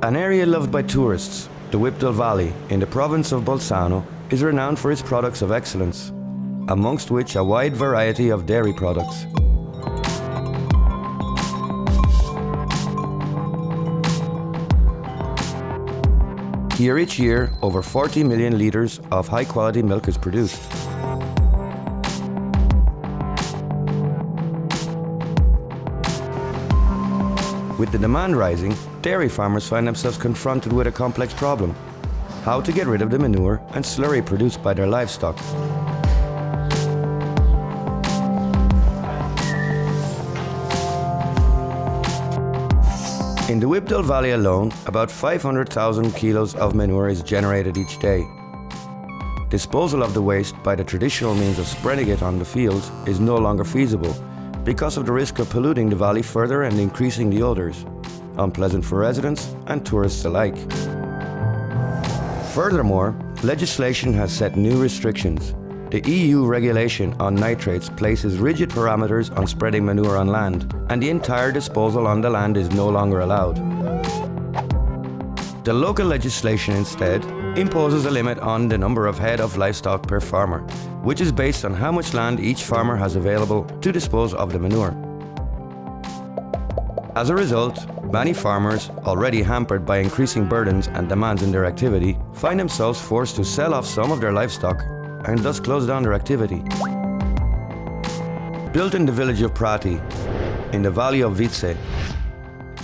An area loved by tourists, the Whipdale Valley in the province of Bolzano is renowned for its products of excellence, amongst which a wide variety of dairy products. Here each year, over 40 million litres of high-quality milk is produced. With the demand rising, dairy farmers find themselves confronted with a complex problem: how to get rid of the manure and slurry produced by their livestock. In the Whipdale Valley alone, about 500,000 kilos of manure is generated each day. Disposal of the waste by the traditional means of spreading it on the fields is no longer feasible, because of the risk of polluting the valley further and increasing the odours, unpleasant for residents and tourists alike. Furthermore, legislation has set new restrictions. The EU regulation on nitrates places rigid parameters on spreading manure on land, and the entire disposal on the land is no longer allowed. The local legislation instead imposes a limit on the number of head of livestock per farmer, which is based on how much land each farmer has available to dispose of the manure. As a result, many farmers, already hampered by increasing burdens and demands in their activity, find themselves forced to sell off some of their livestock and thus close down their activity. Built in the village of Prati, in the valley of Vize,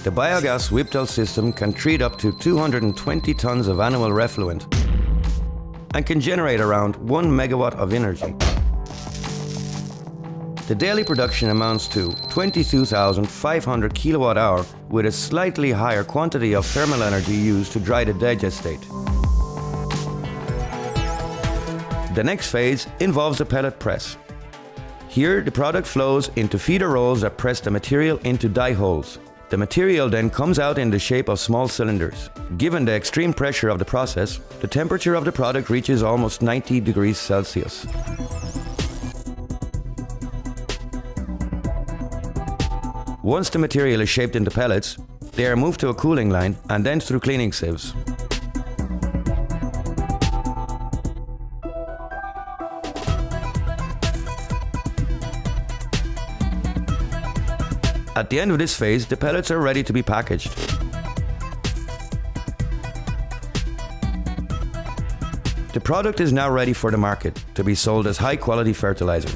the biogas Whipdale system can treat up to 220 tons of animal refluent and can generate around 1 megawatt of energy. The daily production amounts to 22,500 kilowatt hour, with a slightly higher quantity of thermal energy used to dry the digestate. The next phase involves the pellet press. Here, the product flows into feeder rolls that press the material into die holes. The material then comes out in the shape of small cylinders. Given the extreme pressure of the process, the temperature of the product reaches almost 90 degrees Celsius. Once the material is shaped into pellets, they are moved to a cooling line and then through cleaning sieves. At the end of this phase, the pellets are ready to be packaged. The product is now ready for the market to be sold as high-quality fertilizer.